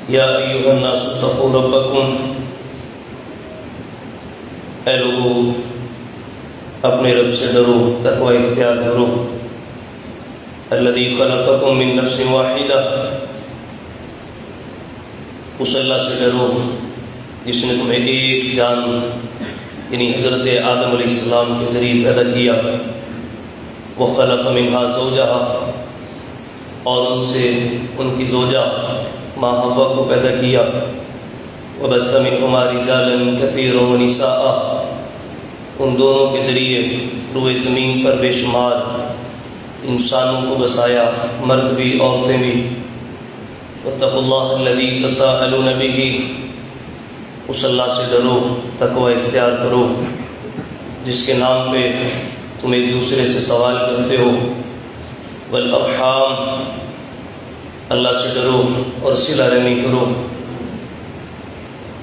یا ایھا الناس اتقوا ربکم، اے لوگو اپنے رب سے ڈرو، تقوی اختیار کرو۔ الذی خلقکم من نفس واحدہ، اس اللہ سے ڈرو جس نے تمہیں ایک جان یعنی حضرت آدم علیہ السلام کے ذریعے پیدا کیا۔ وخلق منہا زوجہا، اور ان سے ان کی زوجہ ماں حوا کو پیدا کیا۔ وبث منہما رجالا کثیرا ونساء، ان دونوں کے ذریعے روئے زمین پر بے شمار انسانوں کو بسایا، مرد بھی عورتیں بھی۔ واتقوا اللہ الذی تساءلون بہ، اس اللہ سے ڈرو، تقوی اختیار کرو جس کے نام پہ تم ایک دوسرے سے سوال کرتے ہو۔ والارحام، اللہ سے ڈرو اور صلہ رحمی کرو۔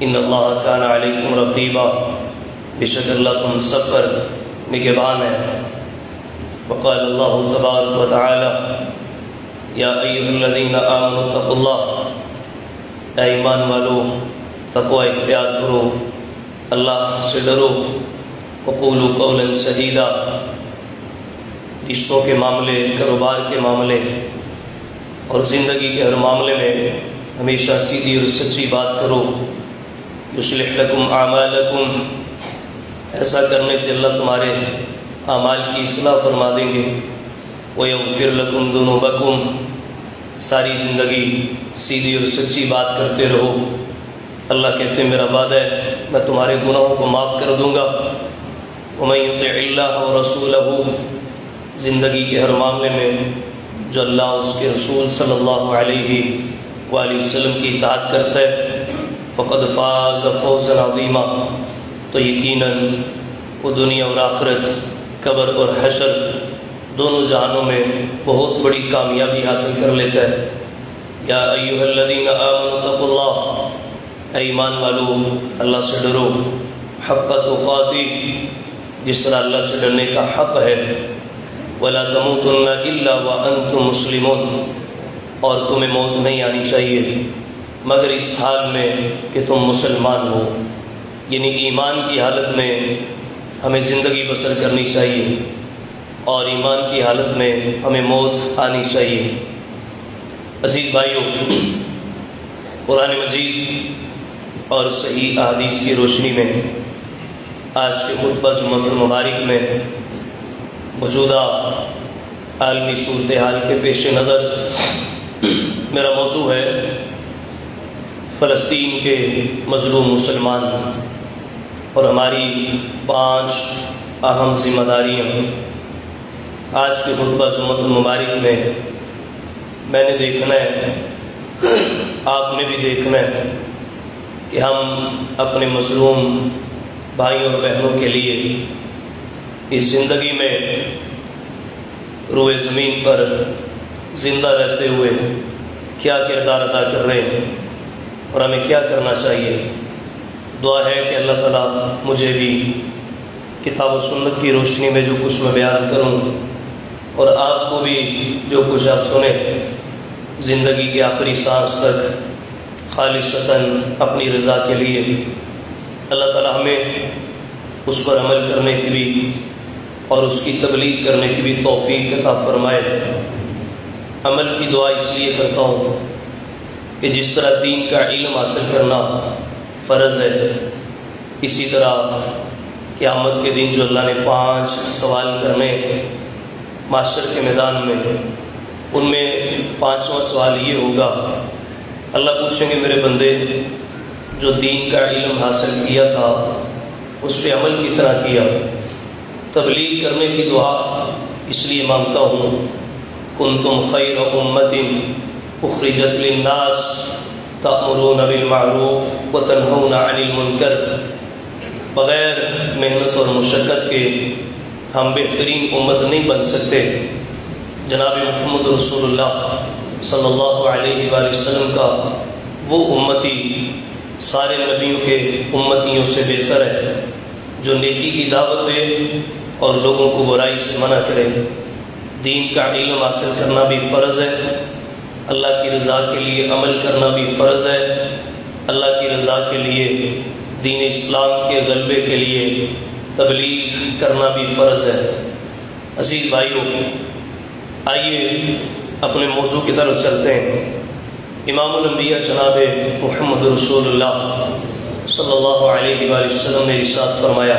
ان اللہ کان علیکم رقیبا، بے شک اللہ تم سب پر نگہبان ہے۔ وقال اللہ تبارک و تعالی یا ایھا الذین آمنوا اتقوا اللہ، اے ایمان والو تقوی اختیار کرو، اللہ سے ڈرو۔ وقولوا قولا سدیدا، رشتوں کے معاملے، کاروبار کے معاملے اور زندگی کے ہر معاملے میں ہمیشہ سیدھی اور سچی بات کرو۔ یصلح لکم اعمالکم، ایسا کرنے سے اللہ تمہارے اعمال کی اصلاح فرما دیں گے۔ ویغفر لکم ذنوبکم، ساری زندگی سیدھی اور سچی بات کرتے رہو، اللہ کہتے ہیں میرا وعدہ ہے میں تمہارے گناہوں کو معاف کر دوں گا۔ ومن یطع اللہ ورسولہ، زندگی کے ہر معاملے میں جو اللہ اور اس کے رسول صلی اللہ علیہ وآلہ وسلم کی اطاعت کرتا ہے، فقد فاز فوزا عظیما، تو یقیناً وہ دنیا اور آخرت، قبر اور حشر دونوں جہانوں میں بہت بڑی کامیابی حاصل کر لیتا ہے۔ یا ایھا الذین آمنوا اتقوا اللہ، اے ایمان والو اللہ سے ڈرو، حق تقاتہ، جس طرح اللہ سے ڈرنے کا حق ہے۔ ولا تموتن الا وانتم مسلمون، اور تمہیں موت نہیں آنی چاہیے مگر اس حال میں کہ تم مسلمان ہو، یعنی ایمان کی حالت میں ہمیں زندگی بسر کرنی چاہیے اور ایمان کی حالت میں ہمیں موت آنی چاہیے۔ عزیز بھائیو، قرآن مجید اور صحیح احادیث کی روشنی میں آج کے خطبہ جمعہ المبارک میں موجودہ عالمی صورتحال کے پیش نظر میرا موضوع ہے فلسطین کے مظلوم مسلمان اور ہماری 5 اہم ذمہ داریاں۔ آج کے خطبہ جمعہ المبارک میں نے دیکھنا ہے، آپ نے بھی دیکھنا ہے کہ ہم اپنے مظلوم بھائیوں اور بہنوں کے لیے اس زندگی میں روئے زمین پر زندہ رہتے ہوئے کیا کردار ادا کر رہے ہیں اور ہمیں کیا کرنا چاہیے۔ دعا ہے کہ اللہ تعالیٰ مجھے بھی کتاب و سنت کی روشنی میں جو کچھ میں بیان کروں اور آپ کو بھی جو کچھ آپ سنیں، زندگی کے آخری سانس تک خالصتاً اپنی رضا کے لیے اللہ تعالیٰ ہمیں اس پر عمل کرنے کی بھی اور اس کی تبلیغ کرنے کی بھی توفیق عطا فرمائے۔ عمل کی دعا اس لیے کرتا ہوں کہ جس طرح دین کا علم حاصل کرنا فرض ہے، اسی طرح قیامت کے دن جو اللہ نے 5 سوال کرنے معاشر کے میدان میں، ان میں 5واں سوال یہ ہوگا، اللہ پوچھیں گے میرے بندے جو دین کا علم حاصل کیا تھا اس پہ عمل کتنا کیا۔ تبلیغ کرنے کی دعا اس لیے مانگتا ہوں، کنتم خیر امت اخرجت للناس تأمرون بالمعروف وتنہون عن المنکر، بغیر محنت اور مشقت کے ہم بہترین امت نہیں بن سکتے۔ جناب محمد رسول اللہ صلی اللہ علیہ وآلہ وسلم کا وہ امتی سارے نبیوں کے امتیوں سے بہتر ہے جو نیکی کی دعوت دے اور لوگوں کو برائی سے منع کرے۔ دین کا علم حاصل کرنا بھی فرض ہے اللہ کی رضا کے لیے عمل کرنا بھی فرض ہے، اللہ کی رضا کے لیے دین اسلام کے غلبے کے لیے تبلیغ کرنا بھی فرض ہے۔ عزیز بھائیوں، آئیے اپنے موضوع کی طرف چلتے ہیں۔ امام الانبیاء جناب محمد رسول اللہ صلی اللہ علیہ وآلہ وسلم نے ارشاد فرمایا،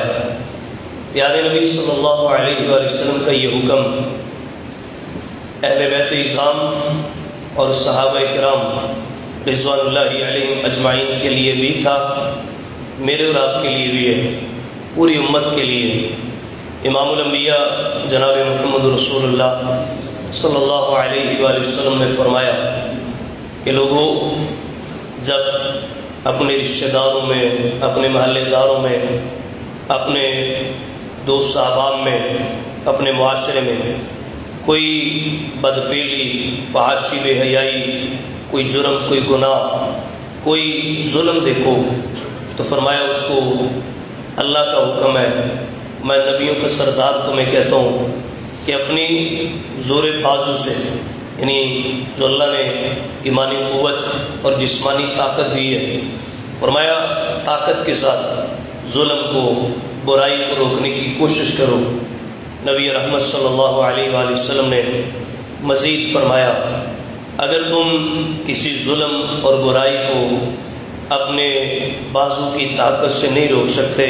پیارے نبی صلی اللہ علیہ وآلہ وسلم کا یہ حکم اہل بیت اعظام اور صحابہ کرام رضوان اللہ علیہم اجمعین کے لیے بھی تھا، میرے اور آپ کے لیے بھی ہے، پوری امت کے لیے۔ امام الانبیاء جناب محمد رسول اللہ صلی اللہ علیہ وآلہ وسلم نے فرمایا کہ لوگوں، جب اپنے رشتہ داروں میں، اپنے محلے داروں میں، اپنے دوست احباب میں، اپنے معاشرے میں کوئی بدفعلی، فحاشی، بے حیائی، کوئی جرم، کوئی گناہ، کوئی ظلم دیکھو تو فرمایا اس کو اللہ کا حکم ہے، میں نبیوں کا سردار تمہیں کہتا ہوں کہ اپنی زور بازو سے، یعنی جو اللہ نے ایمانی قوت اور جسمانی طاقت دی ہے، فرمایا طاقت کے ساتھ ظلم کو، برائی کو روکنے کی کوشش کرو۔ نبی رحمت صلی اللہ علیہ وآلہ وسلم نے مزید فرمایا، اگر تم کسی ظلم اور برائی کو اپنے بازو کی طاقت سے نہیں روک سکتے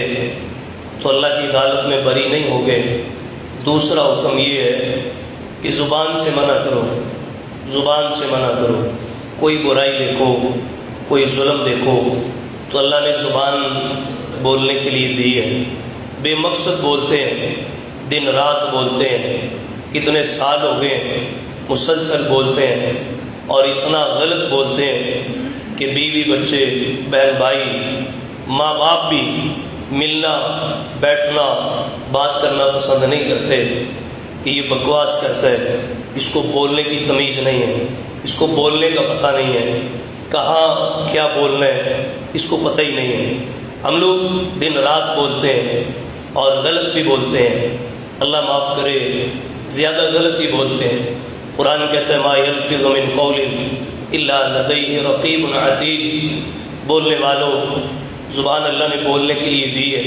تو اللہ کی عدالت میں بری نہیں ہوگے۔ دوسرا حکم یہ ہے کہ زبان سے منع کرو، زبان سے منع کرو۔ کوئی برائی دیکھو، کوئی ظلم دیکھو تو اللہ نے زبان بولنے کے لیے دی ہے۔ بے مقصد بولتے ہیں، دن رات بولتے ہیں، کتنے سال ہو گئے ہیں مسلسل بولتے ہیں، اور اتنا غلط بولتے ہیں کہ بیوی، بچے، بہن بھائی، ماں باپ بھی ملنا، بیٹھنا، بات کرنا پسند نہیں کرتے کہ یہ بکواس کرتا ہے، اس کو بولنے کی تمیز نہیں ہے، اس کو بولنے کا پتہ نہیں ہے، کہاں کیا بولنا ہے اس کو پتہ ہی نہیں ہے۔ ہم لوگ دن رات بولتے ہیں اور غلط بھی بولتے ہیں، اللہ معاف کرے، زیادہ غلط ہی بولتے ہیں۔ قرآن کہتا ہے ما یلفظ من قول الا لدیہ رقیب عتید، بولنے والوں، زبان اللہ نے بولنے کے لیے دی ہے،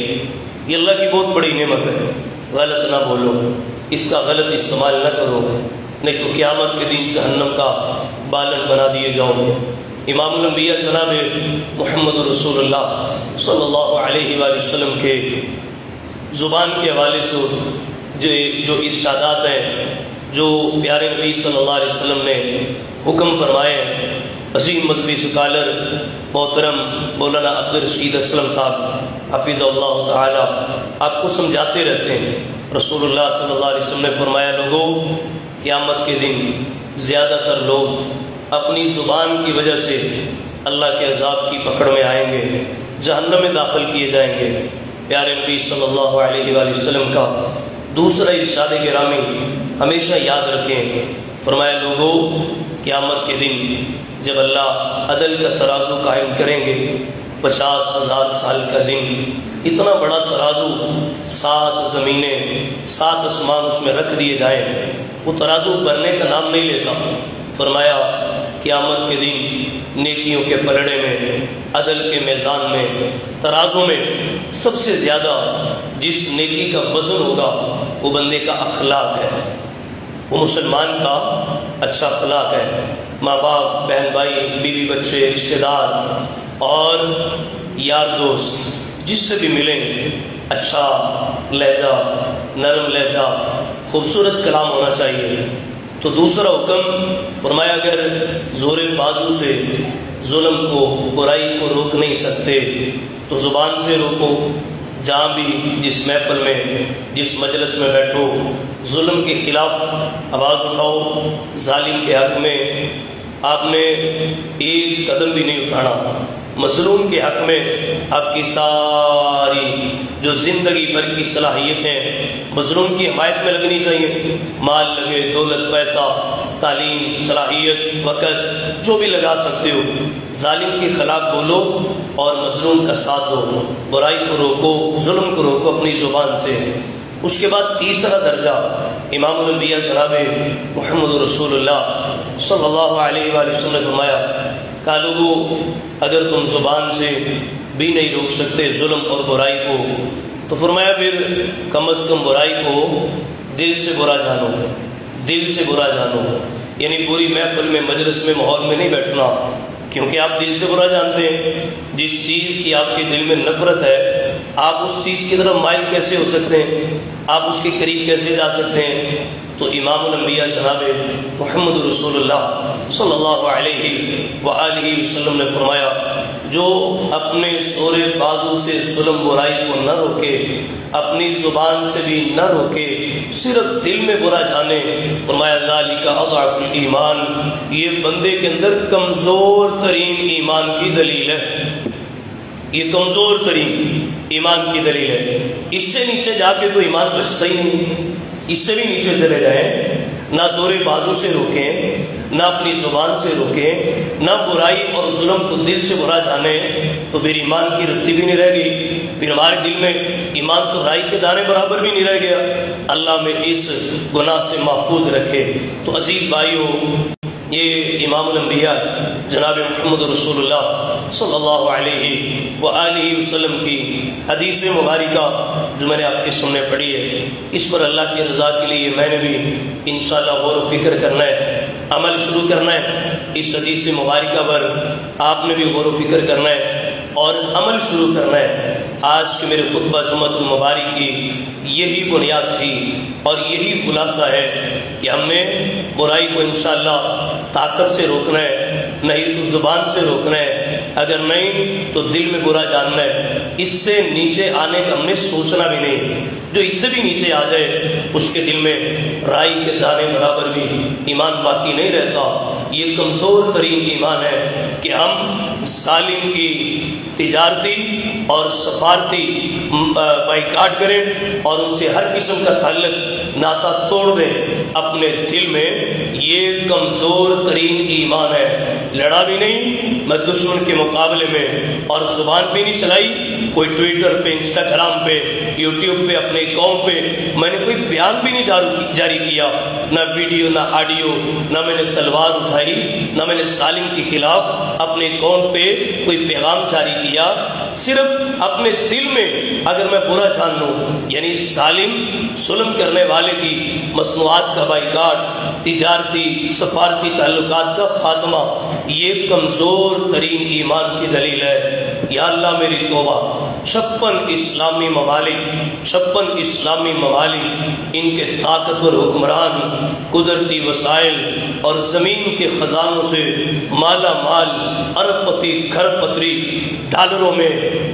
یہ اللہ کی بہت بڑی نعمت ہے، غلط نہ بولو، اس کا غلط استعمال نہ کرو، نہیں تو قیامت کے دن جہنم کا بالن بنا دیے جاؤ گے۔ امام الانبیاء جناب محمد رسول اللہ صلی اللہ علیہ وآلہ وسلم کے زبان کے حوالے سے جو ارشادات ہیں، جو پیارے نبی صلی اللہ علیہ وسلم نے حکم فرمائے ہیں، عظیم مذہبی سکالر محترم مولانا عبدالرشید اسلم صاحب حفظ اللہ تعالی آپ کو سمجھاتے رہتے ہیں۔ رسول اللہ صلی اللہ علیہ وسلم نے فرمایا، لوگوں، قیامت کے دن زیادہ تر لوگ اپنی زبان کی وجہ سے اللہ کے عذاب کی پکڑ میں آئیں گے، جہنم میں داخل کیے جائیں گے۔ پیارے نبی صلی اللہ علیہ وآلہ وسلم کا دوسرا ارشاد گرامی ہمیشہ یاد رکھیں، فرمایا، لوگوں، قیامت کے دن جب اللہ عدل کا ترازو قائم کریں گے، 50,000 سال کا دن، اتنا بڑا ترازو، 7 زمینیں، 7 آسمان اس میں رکھ دیے جائیں، وہ ترازو بھرنے کا نام نہیں لیتا۔ فرمایا قیامت کے دن نیکیوں کے پلڑے میں، عدل کے میزان میں، ترازو میں سب سے زیادہ جس نیکی کا وزن ہوگا وہ بندے کا اخلاق ہے، وہ مسلمان کا اچھا اخلاق ہے۔ ماں باپ، بہن بھائی، بیوی بچے، رشتہ دار اور یار دوست جس سے بھی ملیں، اچھا لہجہ، نرم لہجہ، خوبصورت کلام ہونا چاہیے۔ تو دوسرا حکم فرمایا، اگر زور بازو سے ظلم کو، برائی کو روک نہیں سکتے تو زبان سے روکو۔ جہاں بھی، جس محفل میں، جس مجلس میں بیٹھو، ظلم کے خلاف آواز اٹھاؤ، ظالم کے حق میں آپ نے ایک قدم بھی نہیں اٹھانا، مظلوم کے حق میں آپ کی ساری جو زندگی بھر کی صلاحیتیں مظلوم کی حمایت میں لگنی چاہیے، مال لگے، دولت، پیسہ، تعلیم، صلاحیت، وقت، جو بھی لگا سکتے ہو، ظالم کے خلاف بولو اور مظلوم کا ساتھ دو، برائی کو روکو، ظلم کو روکو اپنی زبان سے۔ اس کے بعد تیسرا درجہ امام الانبیاء جناب محمد رسول اللہ صلی اللہ علیہ وآلہ وسلم نے فرمایا کہ لوگو اگر تم زبان سے بھی نہیں روک سکتے ظلم اور برائی کو تو فرمایا پھر کم از کم برائی کو دل سے برا جانو، دل سے برا جانو، یعنی پوری محفل میں مجلس میں ماحول میں نہیں بیٹھنا، کیونکہ آپ دل سے برا جانتے ہیں جس چیز کی آپ کے دل میں نفرت ہے آپ اس چیز کی طرف مائل کیسے ہو سکتے ہیں، آپ اس کے قریب کیسے جا سکتے ہیں۔ تو امام الانبیاء جناب محمد رسول اللہ صلی اللہ علیہ وآلہ وسلم نے فرمایا جو اپنے زور بازو سے ظلم برائی کو نہ روکے، اپنی زبان سے بھی نہ روکے، صرف دل میں برا جانے، فرمایا ذالک اضعف الایمان، یہ بندے کے اندر کمزور ترین ایمان کی دلیل ہے، یہ کمزور ترین ایمان کی دلیل ہے۔ اس سے نیچے جا کے تو ایمان بچتا ہی نہیں، اس سے بھی نیچے چلے جائیں، نہ زور بازو سے روکیں، نہ اپنی زبان سے روکیں، نہ برائی اور ظلم کو دل سے برا جانے، تو پھر ایمان کی رتی بھی نہیں رہ گئی، پھر ہمارے دل میں ایمان تو رائی کے دانے برابر بھی نہیں رہ گیا۔ اللہ میں اس گناہ سے محفوظ رکھے۔ تو عزیز بھائیو، یہ امام الانبیاء جناب محمد رسول اللہ صلی اللہ علیہ وآلہ وسلم کی حدیث مبارکہ جو میں نے آپ کے سامنے پڑھی ہے، اس پر اللہ کی رضا کے لیے میں نے بھی انشاءاللہ غور و فکر کرنا ہے، عمل شروع کرنا ہے۔ اس حدیث مبارکہ پر آپ نے بھی غور و فکر کرنا ہے اور عمل شروع کرنا ہے۔ آج کے میرے خطبہ جمعۃ المبارک کی یہی بنیاد تھی اور یہی خلاصہ ہے کہ ہم نے برائی کو انشاءاللہ طاقت سے روکنا ہے، نہیں تو زبان سے روکنا ہے، اگر نہیں تو دل میں برا جاننا ہے۔ اس سے نیچے آنے کا ہم نے سوچنا بھی نہیں، جو اس سے بھی نیچے آ جائے اس کے دل میں رائی کے دانے برابر بھی ایمان باقی نہیں رہتا۔ یہ کمزور ترین ایمان ہے کہ ہم ظالم کی تجارتی اور سفارتی بائیکاٹ کریں اور ان سے ہر قسم کا تعلق ناتا توڑ دیں اپنے دل میں، یہ کمزور ترین ایمان ہے۔ لڑا بھی نہیں میں دشمن کے مقابلے میں، اور زبان بھی نہیں چلائی، کوئی ٹویٹر پہ، انسٹاگرام پہ، یوٹیوب پہ، اپنے اکاؤنٹ پہ میں نے کوئی بیان بھی نہیں جاری کیا، نہ ویڈیو نہ آڈیو، نہ میں نے تلوار اٹھائی، نہ میں نے ظالم کے خلاف اپنے اکاؤنٹ پہ کوئی پیغام جاری کیا۔ صرف اپنے دل میں اگر میں برا جان لوں، یعنی ظالم ظلم کرنے والے کی مصنوعات کا بائیکاٹ، تجارتی سفارتی تعلقات کا خاتمہ، یہ کمزور ترین ایمان کی دلیل ہے۔ یا اللہ میری توبہ، 56 اسلامی ممالک ان کے طاقتور حکمران قدرتی وسائل اور زمین کے خزانوں سے مالا مال، ارب پتی کھرب پتری، ڈالروں میں،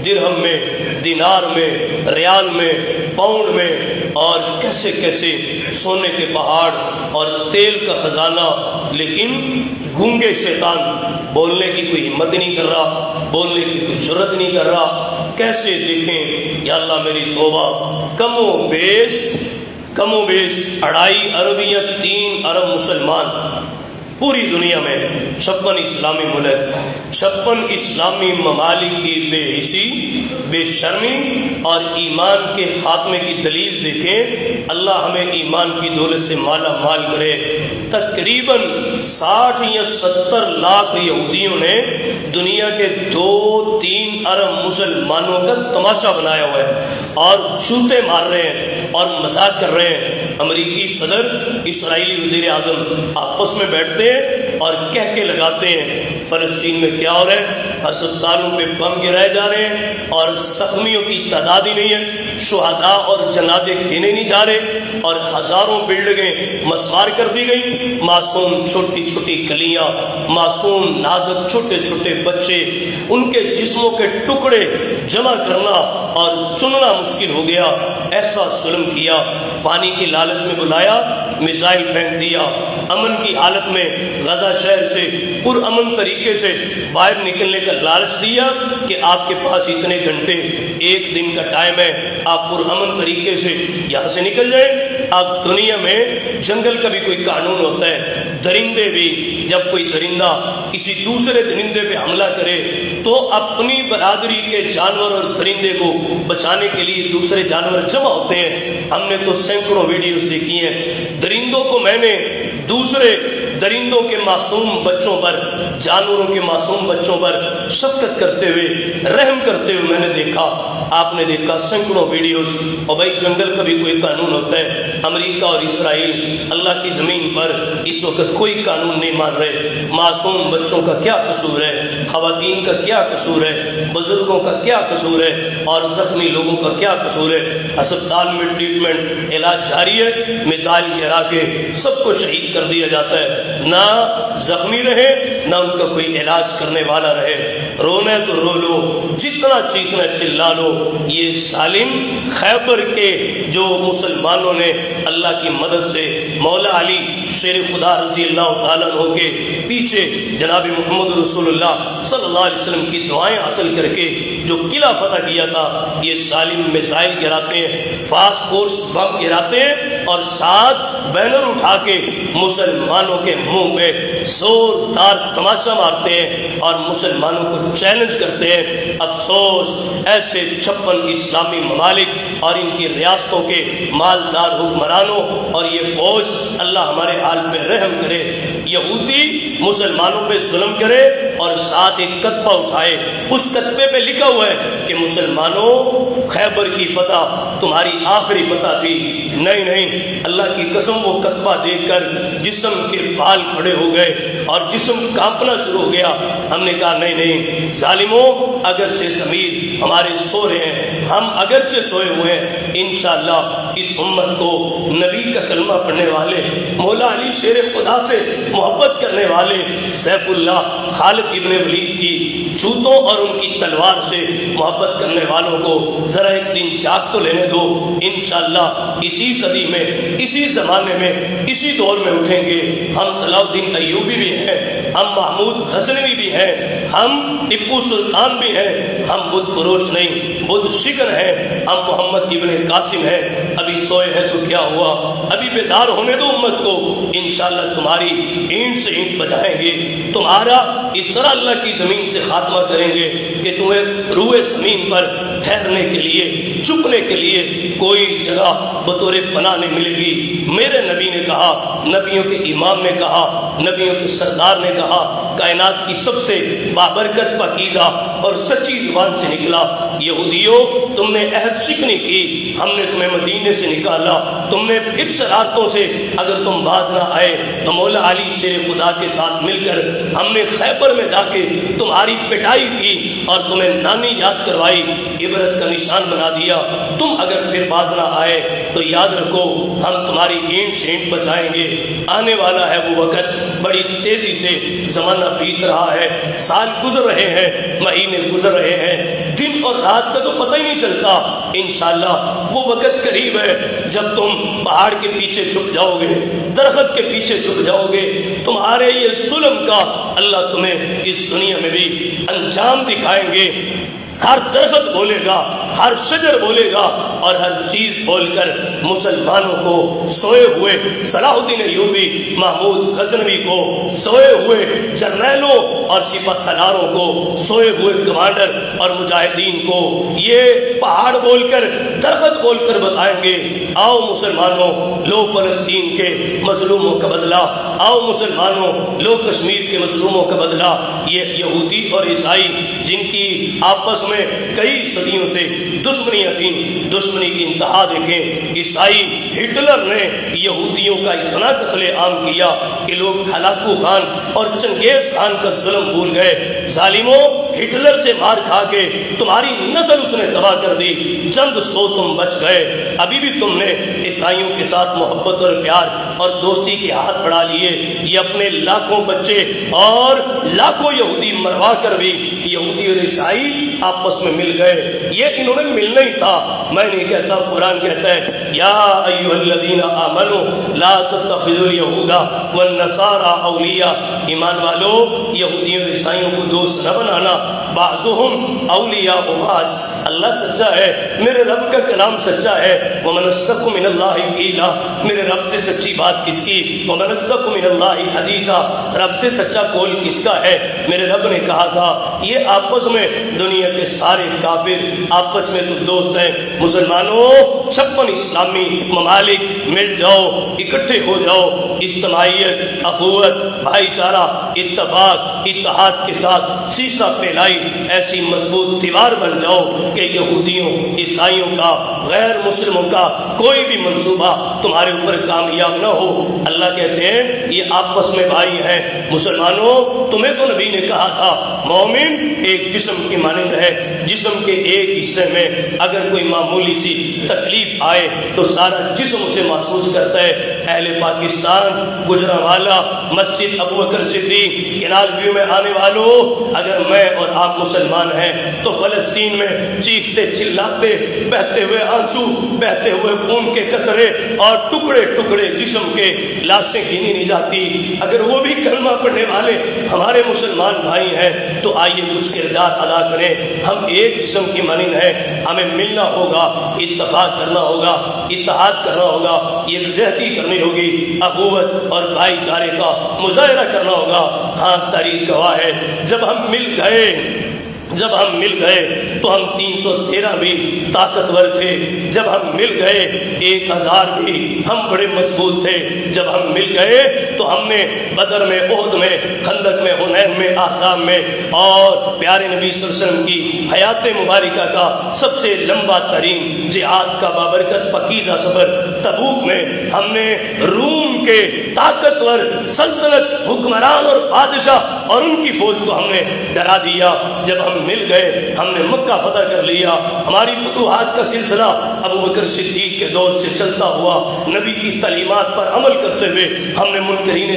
درہم میں، دینار میں، ریال میں، پاؤنڈ میں، اور کیسے کیسے سونے کے پہاڑ اور تیل کا خزانہ، لیکن گونگے شیطان بولنے کی کوئی ہمت نہیں کر رہا، بولنے کی کوئی جرت نہیں کر رہا۔ کیسے دیکھیں یا اللہ میری توبہ، کم و بیش 2.5 ارب یا 3 ارب مسلمان پوری دنیا میں، 56 اسلامی ملک، 56 اسلامی ممالک کی بے حسی، بے شرمی اور ایمان کے خاتمے کی دلیل دیکھیں۔ اللہ ہمیں ایمان کی دولت سے مالا مال کرے۔ تقریباً 60 یا 70 لاکھ یہودیوں نے دنیا کے 2-3 ارب مسلمانوں کا تماشا بنایا ہوا ہے اور جوتے مار رہے ہیں اور مذاق کر رہے ہیں۔ امریکی صدر، اسرائیلی وزیر اعظم آپس میں بیٹھتے ہیں اور کہہ کے لگاتے ہیں فلسطین میں کیا ہو رہا ہے، ہسپتالوں پہ بم گرائے جا رہے ہیں اور زخمیوں کی تعداد ہی نہیں ہے، شہداء اور جنازے گنے نہیں جا رہے، اور ہزاروں بلڈنگیں مسمار کر دی گئی، معصوم چھوٹی چھوٹی کلیاں، معصوم نازک چھوٹے چھوٹے بچے، ان کے جسموں کے ٹکڑے جمع کرنا اور چننا مشکل ہو گیا۔ ایسا ظلم کیا، پانی کی لالچ میں بلایا، میزائل پھینک دیا، امن کی حالت میں غزہ شہر سے پرامن طریقے سے باہر نکلنے کا لالچ دیا کہ آپ کے پاس اتنے گھنٹے، 1 دن کا ٹائم ہے، آپ پرامن طریقے سے یہاں سے نکل جائیں۔ اب دنیا میں جنگل کا بھی کوئی قانون ہوتا ہے، درندے بھی، جب کوئی درندہ کسی دوسرے درندے پہ حملہ کرے تو اپنی برادری کے جانور اور درندے کو بچانے کے لیے دوسرے جانور جمع ہوتے ہیں۔ ہم نے تو سینکڑوں ویڈیوز دیکھی ہیں، درندوں کو میں نے دوسرے درندوں کے معصوم بچوں پر، جانوروں کے معصوم بچوں پر شفقت کرتے ہوئے، رحم کرتے ہوئے میں نے دیکھا۔ آپ نے دیکھا سینکڑوں ویڈیوز۔ اور بھائی جنگل کا بھی کوئی قانون ہوتا ہے۔ امریکہ اور اسرائیل اللہ کی زمین پر اس وقت کوئی قانون نہیں مان رہے۔ معصوم بچوں کا کیا قصور ہے، خواتین کا کیا قصور ہے، بزرگوں کا کیا قصور ہے، اور زخمی لوگوں کا کیا قصور ہے؟ اسپتال میں ٹریٹمنٹ، علاج جاری ہے، میزائل گرا کے سب کو شہید کر دیا جاتا ہے، نہ زخمی رہے نہ ان کا کوئی علاج کرنے والا رہے۔ رونا ہے تو رو لو، جتنا چیخنا چلا لو۔ یہ ظالم خیبر کے جو مسلمانوں نے اللہ کی مدد سے مولا علی شیر خدا رضی اللہ تعالیٰ عنہ کے پیچھے جناب محمد رسول اللہ صلی اللہ علیہ وسلم کی دعائیں حاصل کر کے جو قلعہ فتح کیا تھا، یہ ظالم میزائل گراتے ہیں، فاسٹ فورس بم گراتے ہیں، اور ساتھ بینر اٹھا کے مسلمانوں کے منہ پہ زوردار تماچا مارتے ہیں اور مسلمانوں کو چیلنج کرتے ہیں۔ افسوس ایسے 56 اسلامی ممالک اور ان کی ریاستوں کے مالدار حکمرانوں اور یہ فوج، اللہ ہمارے حال پہ رحم کرے۔ یہودی مسلمانوں پہ ظلم کرے اور ساتھ ایک کتبہ اٹھائے، اس کتبے پہ لکھا ہوا ہے کہ مسلمانوں خیبر کی فتح تمہاری آخری فتح تھی۔ نہیں نہیں، اللہ کی قسم وہ کتبہ دیکھ کر جسم کے بال کھڑے ہو گئے اور جسم کانپنا شروع ہو گیا۔ ہم نے کہا نہیں نہیں ظالموں، اگرچہ ضمیر ہمارے سو رہے ہیں، ہم اگرچہ سوئے ہوئے ہیں، انشاءاللہ اس امت کو نبی کا کلمہ پڑھنے والے، مولا علی شیر خدا سے محبت کرنے والے، سیف اللہ خالد ابن ولید کی جوتوں اور ان کی تلوار سے محبت کرنے والوں کو ذرا ایک دن جاگ تو لینے دو۔ انشاءاللہ اسی صدی میں، اسی زمانے میں، اسی دور میں اٹھیں گے۔ ہم صلاح الدین ایوبی بھی ہیں، ہم محمود غزنوی بھی ہیں، ہم ٹیپو سلطان بھی ہیں، ہم بدھ فروش نہیں، بدھ شکر ہیں، ہم محمد ابن قاسم ہیں۔ ابھی سوئے ہیں تو کیا ہوا، ابھی بیدار ہونے دو امت کو۔ انشاءاللہ تمہاری اینٹ سے اینٹ بجائیں گے، تمہارا اس طرح اللہ کی زمین سے خاتمہ کریں گے کہ تمہیں روئے زمین پر ٹھہرنے کے لیے، چکنے کے لیے کوئی جگہ بطور پناہ نہیں ملے گی۔ میرے نبی نے کہا، نبیوں کے امام نے کہا، نبیوں کے سردار نے کہا، کائنات کی سب سے بابرکت پاکیزہ اور سچی زبان سے نکلا، یہودیوں تم نے عہد شکنی کی، ہم نے تمہیں مدینے سے نکالا، تم نے پھر شرارتوں سے اگر تم باز نہ آئے تو مولا علی شیر خدا کے ساتھ مل کر ہم نے خیبر میں جا کے تمہاری پٹائی کی اور تمہیں نانی یاد کروائی، عبرت کا نشان بنا دیا۔ تم اگر پھر باز نہ آئے تو یاد رکھو ہم تمہاری اینٹ سے اینٹ بچائیں گے۔ آنے والا ہے وہ وقت، بڑی تیزی سے زمانہ بیت رہا ہے، سال گزر رہے ہیں، مہینے گزر رہے ہیں، دن اور رات کا تو پتہ ہی نہیں چلتا۔ انشاءاللہ وہ وقت قریب ہے جب تم پہاڑ کے پیچھے چھپ جاؤ گے، درخت کے پیچھے چھپ جاؤ گے، تمہارے یہ ظلم کا اللہ تمہیں اس دنیا میں بھی انجام دکھائیں گے۔ ہر درخت بولے گا، ہر شجر بولے گا، اور ہر چیز بول کر مسلمانوں کو، سوئے ہوئے صلاح الدین ایوبی، محمود غزنوی کو، سوئے ہوئے جرنیلوں اور سپہ سالاروں کو، سوئے ہوئے کمانڈر اور مجاہدین کو یہ پہاڑ بول کر، درخت بول کر بتائیں گے، آؤ مسلمانوں لو فلسطین کے مظلوموں کا بدلہ، آؤ مسلمانوں لو کشمیر کے مظلوموں کا بدلہ۔ یہ یہودی اور عیسائی جن کی آپس میں کئی صدیوں سے دشمنیاں تھیں، دشمنی کی انتہا دیکھیں۔ عیسائی ہٹلر نے یہودیوں کا اتنا قتل عام کیا کہ لوگ ہلاکو خان اور چنگیز خان کا ظلم بھول گئے۔ ظالموں، ہٹلر سے مار کھا کے تمہاری نسل اس نے تباہ کر دی، چند سو تم بچ گئے۔ ابھی بھی تم نے عیسائیوں کے ساتھ محبت اور پیار اور دوستی کے ہاتھ بڑھا لیے۔ یہ اپنے لاکھوں بچے اور لاکھوں یہودی مروا کر بھی یہودی اور عیسائی آپس میں مل گئے۔ یہ انہوں نے ملنا ہی تھا۔ میں نہیں کہتا، قرآن کہتا ہے یا ایھا الذین آمنوا لا تتخذوا اليہود والنصارى اولیاء، ایمان والو یہودیوں اور عیسائیوں کو دوست نہ بنانا بعضهم اولیاء بعض. اللہ سچا ہے، میرے رب کا کلام سچا ہے. ومن اصدق من اللہ قیلا، میرے رب سے سچی بات کس کی؟ ومن اصدق من اللہ حدیثا، رب سے سچا قول کس کا ہے؟ میرے رب نے کہا تھا یہ آپس میں دنیا کے سارے کافر آپس میں تو دوست ہیں. مسلمانوں 56 اسلامی ممالک مل جاؤ، اکٹھے ہو جاؤ، اجتماعیت، اخوت، بھائی چارہ، اتفاق، اتحاد کے ساتھ سیسا پھیلائی ایسی مضبوط دیوار بن جاؤ کہ یہودیوں، عیسائیوں کا، غیر مسلموں کا کوئی بھی منصوبہ تمہارے اوپر کامیاب نہ ہو. اللہ کہتے ہیں یہ آپس میں بھائی ہیں. مسلمانوں تمہیں تو نبی نے کہا تھا مومن ایک جسم کی مانند ہے، جسم کے ایک حصے میں اگر کوئی معمولی سی تکلیف آئے تو سارا جسم اسے محسوس کرتا ہے. اہل پاکستان، گجرانوالہ، مسجد ابو بکر صدیق، کینال ویو میں آنے والوں، اگر میں اور آپ مسلمان ہیں تو فلسطین میں چیختے چلاتے بہتے ہوئے آنسو، بہتے ہوئے خون کے قطرے اور ٹکڑے ٹکڑے جسم کے لاشیں گنی نہیں جاتی. اگر وہ بھی کلمہ پڑھنے والے ہمارے مسلمان بھائی ہیں تو آئیے کچھ کردار ادا کریں. ہم ایک جسم کی مانند ہیں، ہمیں ملنا ہوگا، اتفاق کرنا ہوگا، اتحاد کرنا ہوگا، یکجہتی کرنی ہوگی، اخوت اور بھائی چارے کا مظاہرہ کرنا ہوگا. ہاں تاریخ گواہ ہے جب ہم مل گئے تو ہم 313 بھی طاقتور تھے. جب ہم مل گئے 1000 بھی ہم بڑے مضبوط تھے. جب ہم مل گئے تو ہم نے بدر میں، احد میں، خندق میں، حنین میں، احزاب میں اور پیارے نبی صلی اللہ علیہ وسلم کی حیات مبارکہ کا سب سے لمبا ترین جہاد کا بابرکت پکیزہ سفر تبوک میں ہم نے روم کے طاقتور سلطنت حکمران اور بادشاہ اور ان کی فوج کو ہم نے ڈرا دیا. جب ہم مل گئے ہم نے مکہ فتح کر لیا. ہماری فتوحات کا سلسلہ ابو بکر صدیق کے دور سے چلتا ہوا. نبی کی تعلیمات پر عمل کرتے ہوئے ہم نے منکرین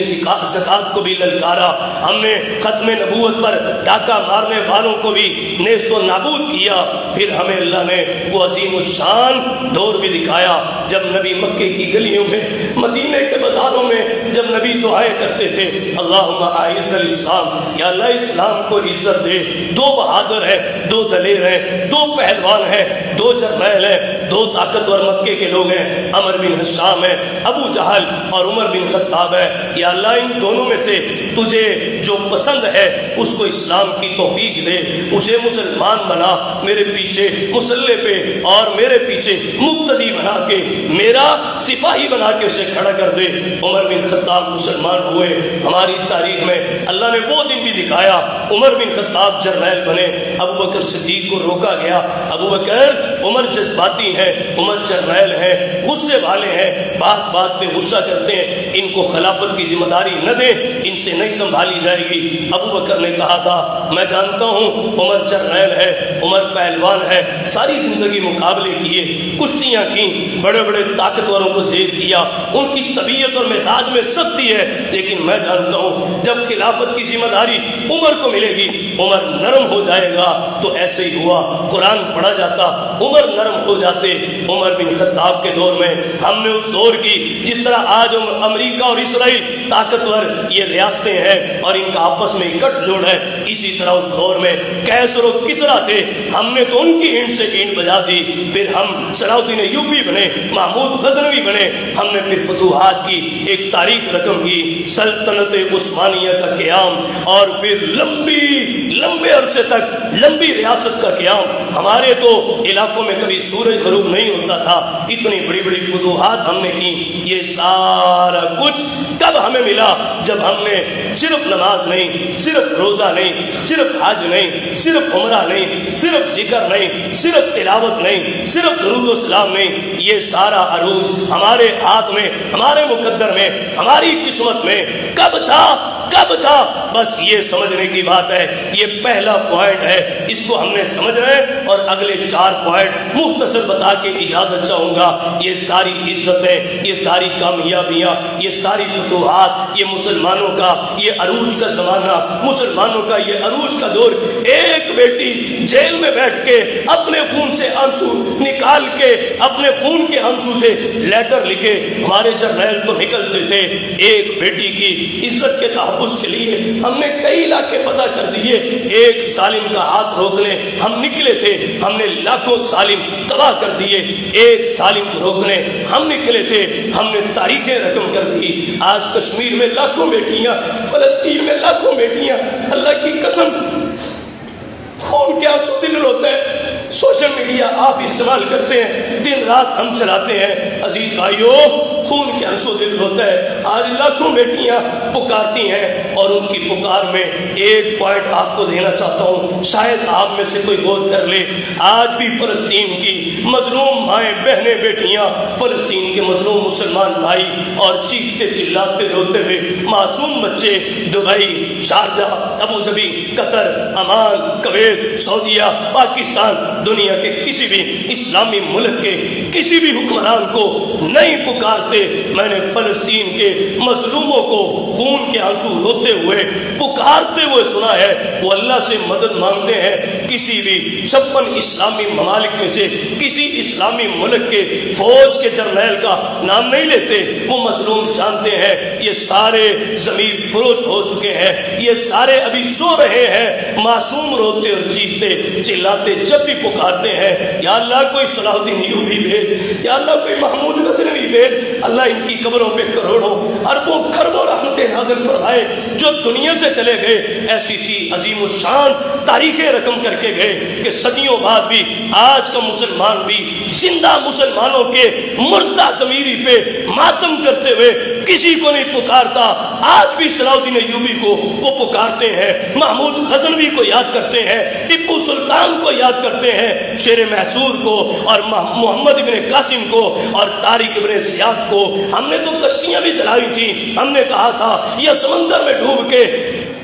زکات کو بھی للکارا. ہم نے ختم نبوت پر ڈاکہ مارنے والوں کو بھی نیست و نابود کیا. پھر ہمیں اللہ نے وہ عظیم الشان دور بھی دکھایا جب نبی مکے کی گلیوں میں، مدینے کے بازاروں میں جب نبی دعائیں کرتے تھے اللہم اعز الاسلام، یا اللہ اسلام کو عزت دے. 2 بہادر ہیں، 2 دلیر ہیں، 2 پہلوان ہیں، 2 جرنیل ہیں، 2 طاقتور مکے کے لوگ ہیں. عمر بن حشام ہے، ابو جہل اور عمر بن خطاب ہے. یا اللہ ان دونوں میں سے تجھے جو پسند ہے اس کو اسلام کی توفیق دے، اسے مسلمان بنا، میرے پیچھے مسلح پہ اور میرے پیچھے مقتدی بنا کے میرا سپاہی بنا کے اسے کھڑا کر دے. عمر بن خطاب مسلمان ہوئے. ہماری تاریخ میں اللہ نے وہ دن بھی دکھایا. عمر بن خطاب جرنیل بنے، ابو بکر صدیق کو روکا گیا. ابو بکر، عمر جذباتی ہیں، عمر جرنیل ہیں، غصے والے ہیں، بات بات پہ غصہ کرتے ہیں، ان کو خلافت کی ذمہ داری نہ دیں، ان سے نہیں سنبھالی جائے گی. ابو بکر نے کہا تھا میں جانتا ہوں عمر جرنیل ہے، عمر پہلوان ہے، ساری زندگی مقابلے کیے، کشتیاں کی، بڑے بڑے طاقتوروں کو زیر کیا، ان کی طبیعت اور مزاج میں سختی ہے، لیکن میں جانتا ہوں جب خلافت کی ذمہ داری عمر کو ملے گی عمر نرم ہو جائے گا. تو ایسے ہی ہوا، قرآن پڑھا جاتا، عمر نرم ہو جاتے. عمر بن خطاب کے دور میں ہم نے اس دور کی، جس طرح آج امریکہ اور اسرائیل طاقتور یہ ریاستیں ہیں اور ان کا آپس میں گٹھ جوڑ ہے، اسی طرح اس دور میں کیسر و کسرا تھے. ہم نے تو ان کی اینٹ سے اینٹ بجا دی. پھر ہم صلاح الدین ایوبی بنے، محمود غزنوی بنے. ہم نے پھر فتوحات کی ایک تاریخ رقم کی، سلطنت عثمانیہ کا قیام، اور پھر لمبے عرصے تک لمبی ریاست کا قیام. ہمارے تو علاقوں میں کبھی سورج غروب نہیں ہوتا تھا. اتنی بڑی بڑی فتوحات ہم نے کی. یہ سارا کچھ کب ہمیں ملا؟ جب ہم نے صرف نماز نہیں، صرف روزہ نہیں، صرف حج نہیں، صرف عمرہ نہیں، صرف ذکر نہیں، صرف تلاوت نہیں، صرف درود و سلام نہیں، یہ سارا عروج ہمارے ہاتھ میں، ہمارے مقدر میں، ہماری قسمت میں کب تھا؟ بس یہ سمجھنے کی بات ہے. یہ پہلا پوائنٹ ہے، اس کو ہم نے سمجھنا ہے اور اگلے 4 پوائنٹ مختصر بتا کے اجازت چاہوں گا۔ یہ ساری عزتیں، یہ ساری کامیابیاں، یہ ساری فتوحات، یہ مسلمانوں کا یہ عروج کا زمانہ، مسلمانوں کا یہ عروج کا دور، ایک بیٹی جیل میں بیٹھ کے اپنے خون سے آنسو نکال کے، اپنے خون کے آنسو سے لیٹر لکھے، ہمارے جرنیل تو نکلتے تھے، ایک بیٹی کی عزت کے تحفظ کے لیے ہم نے کئی علاقے فتح کر دیے، ایک ظالم کا ہاتھ روکنے ہم نکلے تھے، ہم نے لاکھوں ظالم تباہ کر دیے، ایک ظالم کو روکنے ہم نکلے تھے، ہم نے تاریخیں رقم کر دی۔ آج کشمیر میں لاکھوں بیٹیاں، فلسطین میں لاکھوں بیٹیاں، اللہ کی قسم خون کے آنسو دل روتے ہیں۔ سوشل میڈیا آپ استعمال کرتے ہیں، دن رات ہم چلاتے ہیں، عزیز بھائیو خون کے آنسو دل ہوتا ہے۔ آج لاکھوں بیٹیاں پکارتی ہیں، اور ان کی پکار میں ایک پوائنٹ آپ کو دینا چاہتا ہوں، شاید آپ میں سے کوئی غور کر لے۔ آج بھی فلسطین کی مظلوم مائیں بہنیں بیٹیاں، فلسطین کے مظلوم مسلمان بھائی، اور چیختے چلاتے روتے ہوئے معصوم بچے دبئی، شارجہ، ابو ظبی، قطر، عمان، کویت، سعودیہ، پاکستان، دنیا کے کسی بھی اسلامی ملک کے کسی بھی حکمران کو نہیں پکارتے۔ میں نے فلسطین کے مظلوموں کو خون کے آنسو روتے ہوئے پکارتے ہوئے سنا ہے، وہ اللہ سے مدد مانگتے ہیں، کسی بھی 56 اسلامی ممالک میں سے کسی اسلامی ملک کے فوج کے جرنیل کا نام نہیں لیتے، وہ مظلوم جانتے ہیں یہ سارے ضمیر فروش ہو چکے ہیں، یہ سارے ابھی سو رہے ہیں، معصوم روتے اور چیختے چلاتے جب بھی پکارتے ہیں، یا اللہ کوئی صلاح الدین ایوبی بھیج، یا اللہ کوئی محمود غزنوی بھیج، اللہ ان کی قبروں پہ کروڑوں اربوں خربوں رحمتیں نازل فرمائے، جو دنیا سے چلے گئے ایسی سی عظیم الشان تاریخیں رقم کر کے گئے کہ صدیوں بعد بھی آج کا مسلمان بھی زندہ مسلمانوں کے مردہ ضمیری پہ ماتم کرتے ہوئے کسی کو نہیں پکارتا۔ آج بھی صلاح الدین ایوبی کو وہ پکارتے ہیں، محمود غزنوی کو یاد کرتے ہیں، ٹیپو سلطان کو یاد کرتے ہیں، شیر محصور کو اور محمد ابن قاسم کو اور طارق ابن زیاد کو۔ ہم نے تو کشتیاں بھی جلائی تھی، ہم نے کہا تھا یہ سمندر میں ڈوب کے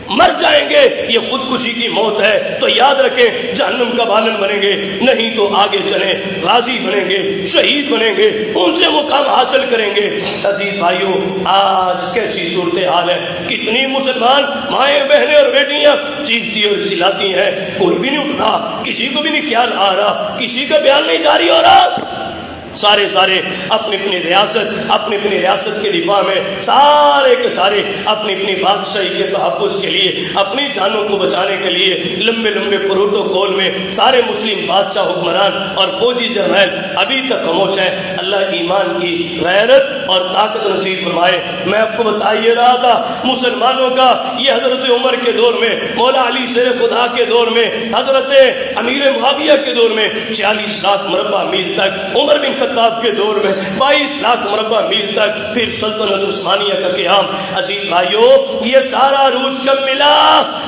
مر جائیں گے، یہ خودکشی کی موت ہے، تو یاد رکھیں جہنم کا بالن بنیں گے، نہیں تو آگے چلیں، غازی بنیں گے، شہید بنیں گے، ان سے مقام حاصل کریں گے۔ عزیز بھائیو آج کیسی صورتحال ہے، کتنی مسلمان مائیں بہنیں اور بیٹیاں چیختی اور چلاتی ہیں، کوئی بھی نہیں اٹھتا، کسی کو بھی نہیں خیال آ رہا، کسی کا بیان نہیں جاری ہو رہا، سارے اپنی اپنی ریاست کے دفاع میں، سارے کے سارے اپنی بادشاہی کے تحفظ کے لیے، اپنی جانوں کو بچانے کے لیے لمبے پروٹوکول میں سارے مسلم بادشاہ، حکمران اور فوجی جرنیل ابھی تک خاموش ہیں۔ اللہ ایمان کی غیرت اور طاقت نصیب فرمائے۔ میں آپ کو بتا یہ رہا تھا مسلمانوں کا یہ حضرت عمر کے دور میں، مولا علی شیر خدا کے دور میں، حضرت امیر معاویہ کے دور میں 46 لاکھ مربع میل تک، عمر بن خطاب کے دور میں 22 لاکھ مربع میل تک، پھر سلطنت عثمانیہ کا قیام۔ عزیز بھائیو یہ سارا عروج کب ملا؟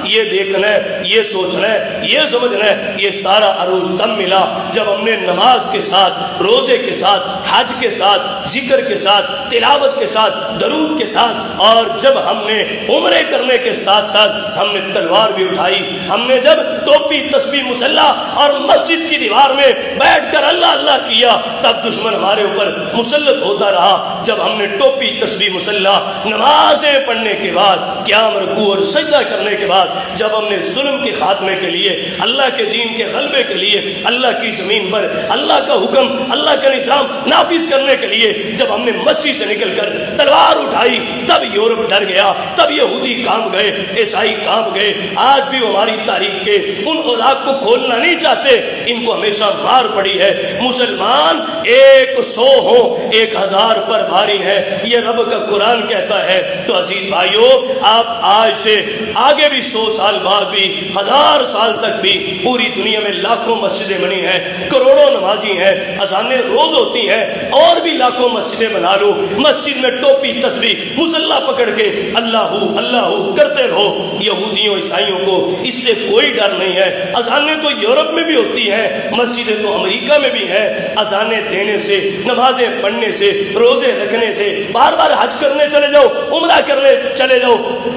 یہ دیکھنا ہے، یہ سوچنا ہے، یہ سمجھنا ہے، یہ سارا عروج تب ملا جب ہم نے نماز کے ساتھ، روزے کے ساتھ، حج کے ساتھ، ذکر کے ساتھ، تلاوت کے ساتھ، درود کے ساتھ، اور جب ہم نے عمرے کرنے کے ساتھ ساتھ ہم نے تلوار بھی اٹھائی، ہم نے جب ٹوپی، تسبیح، مصلی اور مسجد کی دیوار میں بیٹھ کر اللہ اللہ کیا، تب دشمن ہمارے اوپر مسلط ہوتا رہا۔ جب ہم نے ٹوپی، تسبیح، مصلی، نمازیں پڑھنے کے بعد، قیام، رکوع اور سجدہ کرنے کے بعد، جب ہم نے ظلم کے خاتمے کے لیے، اللہ کے دین کے غلبے کے لیے، اللہ کی زمین پر اللہ کا حکم، اللہ کا نظام نافذ کرنے کے لیے جب ہم نے مسجد سے نکل کر تلوار اٹھائی، تب یورپ ڈر گیا، تب یہودی کام گئے، عیسائی کام گئے۔ آج بھی ہماری تاریخ کے ان اوراق کو کھولنا نہیں چاہتے، ان کو ہمیشہ مار پڑی ہے۔ مسلمان 100 ہو 1000 پر بھاری ہے، یہ رب کا قرآن کہتا ہے۔ تو عزیز بھائیو آپ آج سے آگے بھی 100 سال بعد بھی، 1000 سال تک بھی پوری دنیا میں لاکھوں مسجدیں بنی ہیں، کروڑوں نمازی ہیں، اذانیں روز ہوتی ہیں، اور بھی لاکھوں مسجدیں بنا لو، مسجد میں ٹوپی تسبیح مصلی پکڑ کے اللہ اللہ کرتے رہو۔ یہودیوں عیسائیوں کو اس سے کوئی ڈر نہیں ہے۔ اذانیں تو یورپ میں بھی ہوتی ہیں، مسجدیں تو امریکہ میں بھی ہیں۔ اذانیں دینے سے، نمازیں پڑھنے سے، روزے رکھنے سے، بار بار حج کرنے چلے جاؤ، عمرہ کرنے چلے جاؤ،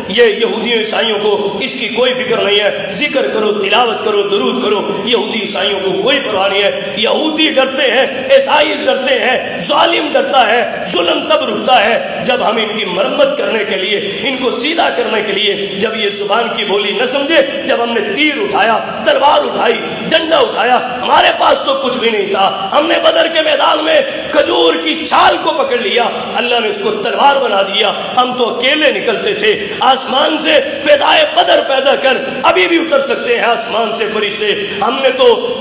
یہ یہودیوں عیسائیوں کو اس کی کوئی فکر نہیں ہے۔ ذکر کرو، تلاوت کرو، درود کرو، یہودی عیسائیوں کو کوئی پرواہ نہیں ہے۔ یہودی ڈرتے ہیں، عیسائی ڈرتے ہیں، ظالم ڈرتا ہے۔ ظلم تب رکتا ہے جب ہم ان کی مرمت کرنے کے لیے، ان کو سیدھا کرنے کے لیے، جب یہ زبان کی بولی نہ سمجھے، جب ہم نے تیر اٹھایا، تلوار اٹھائی، ڈنڈا اٹھایا، ہمارے پاس تو کچھ بھی نہیں تھا، ہم نے بدر کے میدان میں کھجور کی چھال کو پکڑ لیا، اللہ نے اس کو تلوار بنا دیا۔ ہم تو اکیلے نکلتے تھے، آسمان سے فضائے بدر پیدا کر ابھی بھی اتر سکتے ہیں آسمان سے فرشتے۔ ہم نے تو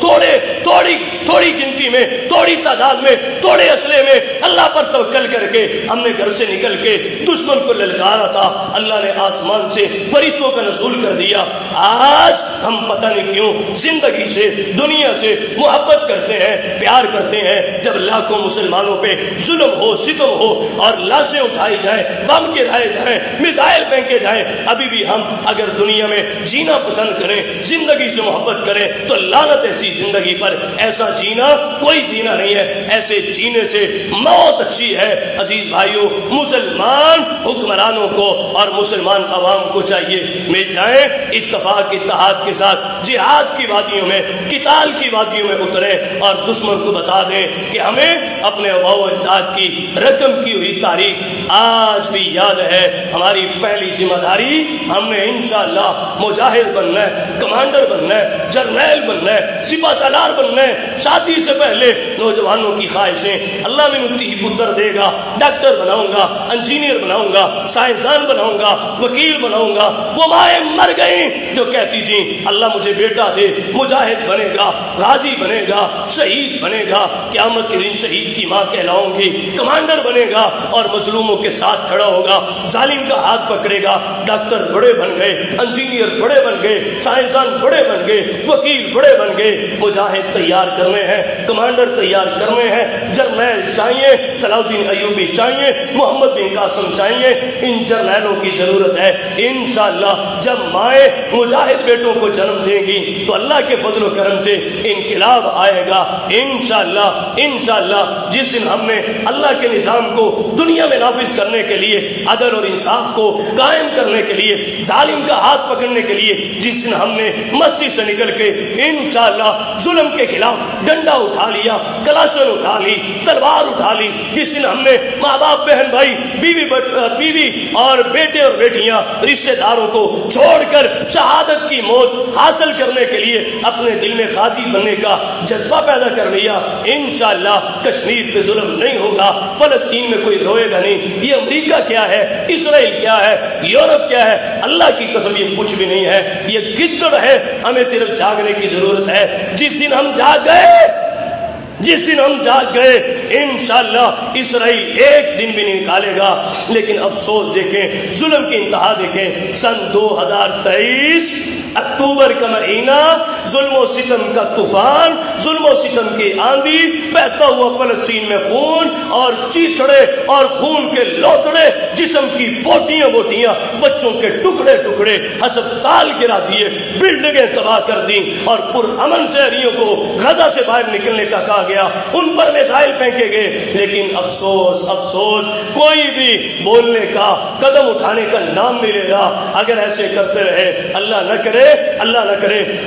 تھوڑی گنتی میں، تھوڑی تعداد میں، تھوڑے اسلحے میں اللہ پر توکل کر کے ہم نے گھر سے نکل کے دشمن کو للکارا تھا، اللہ نے آسمان سے فرشتوں کا نزول کر دیا۔ آج ہم پتہ نہیں کیوں زندگی سے، دنیا سے محبت کرتے ہیں، پیار کرتے ہیں، جب لاکھوں مسلمانوں پہ ظلم ہو، ستم ہو اور لاشیں اٹھائی جائیں، بم گرائے جائیں، میزائل پھینکے جائیں، ابھی بھی ہم اگر دنیا میں جینا پسند کریں، زندگی سے محبت کریں، تو لعنت ایسی زندگی پر۔ ایسا جینا کوئی جینا نہیں ہے، ایسے جینے سے موت اچھی ہے۔ عزیز بھائیوں، مسلمان حکمرانوں کو اور مسلمان عوام کو چاہیے مل جائیں، اتفاق اتحاد کے ساتھ جہاد کی وادیوں میں، قتال کی وادیوں میں اتریں اور دشمن کو بتا دیں کہ ہمیں اپنے آباء و اجداد کی رقم کی ہوئی تاریخ آج بھی یاد ہے۔ ہماری پہلی ذمہ داری، ہم نے انشاءاللہ مجاہد بننا ہے، کمانڈر بننا ہے، جرنیل بننا ہے، سپہ سالار بننا ہے۔ شادی سے پہلے نوجوانوں کی خواہشیں اللہ میں نتی پتر دے گا، ڈاکٹر بناؤں گا، انجینئر بناؤں گا، سائنسدان بناؤں گا، وکیل بناؤں گا۔ وہ مائیں مر گئیں جو کہتی تھیں اللہ مجھے بیٹا دے، مجاہد بنے گا، غازی بنے گا، شہید بنے گا، قیامت کے دن شہید کی ماں کہلاؤں گی، کمانڈر بنے گا اور مظلوموں کے ساتھ کھڑا ہوگا، ظالم کا ہاتھ پکڑے گا۔ ڈاکٹر بڑے بن گئے، انجینئر بڑے بن گئے، سائنسدان بڑے بن گئے، وکیل بڑے بن گئے۔ مجاہد تیار کرنے ہیں، کمانڈر تیار کرنے ہیں، جرنیل چاہیے، صلاح الدین ایوبی چاہیے، محمد بن قاسم چاہیے۔ ان جرنیلوں کی ضرورت ہے۔ انشاءاللہ جب مائیں مجاہد بیٹوں کو جنم دیں گی تو اللہ کے فضل و کرم سے انقلاب آئے گا۔ انشاءاللہ جس دن ہم نے اللہ کے نظام کو دنیا میں نافذ کرنے کے لیے، عدل اور انصاف کو قائم کرنے کے لیے، ظالم کا ہاتھ پکڑنے کے لیے، جس دن ہم نے مسجد سے نکل کے انشاءاللہ ظلم کے خلاف ڈنڈا اٹھا لیا، کلاشن اٹھا لی، تلوار اٹھا لی، جس دن ہم نے ماں باپ، بہن بھائی، بیوی اور بیٹے اور بیٹیاں، رشتہ داروں کو چھوڑ کر شہادت کی موت حاصل کرنے کے لیے اپنے دل میں غازی بننے کا جذبہ پیدا کر لیا، انشاءاللہ کشمیر پہ ظلم نہیں ہوگا، فلسطین میں کوئی روئے گا نہیں۔ یہ امریکہ کیا ہے، اسرائیل کیا ہے، یورپ کیا ہے، اللہ کی قسم یہ کچھ بھی نہیں ہے، یہ گدڑ ہے۔ ہمیں صرف جاگنے کی ضرورت ہے۔ جس دن ہم جاگ گئے انشاءاللہ اسرائیل ایک دن بھی نہیں نکالے گا۔ لیکن افسوس دیکھیں، ظلم کی انتہا دیکھیں، سن 2023 اکتوبر کا مہینہ، ظلم و ستم کا طوفان، ظلم و ستم کی آندھی، بہتا ہوا فلسطین میں خون اور چیتڑے اور خون کے لوتڑے، جسم کی بوٹیاں، بچوں کے ٹکڑے ہسپتال گرا دیے، بلڈنگیں تباہ کر دی اور پرامن شہریوں کو غزہ سے باہر نکلنے کا کہا گیا، ان پر میزائل پھینکے گئے۔ لیکن افسوس کوئی بھی بولنے کا، قدم اٹھانے کا نام نہیں لے گا۔ اگر ایسے کرتے رہے، اللہ نہ کرے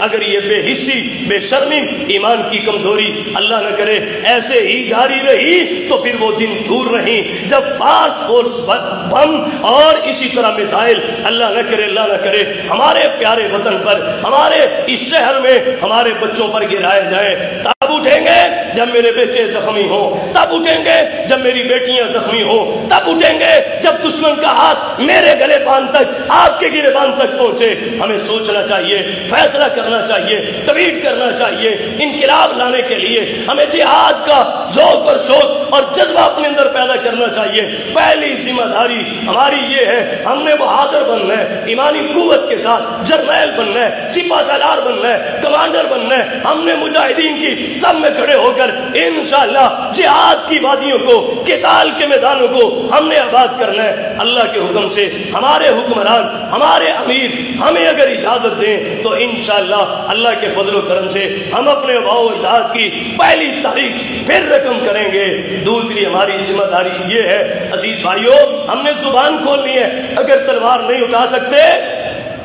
اگر یہ بے حسی، بے شرمی، ایمان کی کمزوری اللہ نہ کرے ایسے ہی جاری رہی تو پھر وہ دن دور نہیں جب فاسٹ فورس بم اور اسی طرح میزائل اللہ نہ کرے ہمارے پیارے وطن پر، ہمارے اس شہر میں ہمارے بچوں پر گرائے جائیں۔ تب اٹھیں گے جب میرے بیٹے زخمی ہوں، تب اٹھیں گے جب میری بیٹیاں زخمی ہوں، تب اٹھیں گے جب دشمن کا ہاتھ میرے گلے باندھ تک، آپ کے گرے باندھ تک پہنچے۔ ہمیں سوچنا چاہیے، فیصلہ کرنا چاہیے۔ چاہیے، ٹویٹ کرنا چاہیے، انقلاب لانے کے لیے ہمیں جہاد کا ذوق اور شوق اور جذبہ اپنے اندر پیدا کرنا چاہیے۔ پہلی ذمہ داری ہماری یہ ہے، ہم نے بہادر بننا ہے، ایمانی قوت کے ساتھ جرنیل بننا ہے، سپاہ سالار بننا ہے، کمانڈر بننا ہے۔ ہم نے مجاہدین کی سب میں کھڑے ہو کر انشاءاللہ جہاد کی وادیوں کو، قتال کے میدانوں کو ہم نے آباد کرنا ہے۔ اللہ کے حکم سے ہمارے حکمران، ہمارے امیر ہمیں اگر اجازت دیں تو انشاءاللہ اللہ کے فضل و کرم سے ہم اپنے آباء و اجداد کی پہلی تاریخ پھر رقم کریں گے۔ دوسری ہماری ذمہ داری یہ ہے عزیز بھائیوں، ہم نے زبان کھولنی ہے۔ اگر تلوار نہیں اٹھا سکتے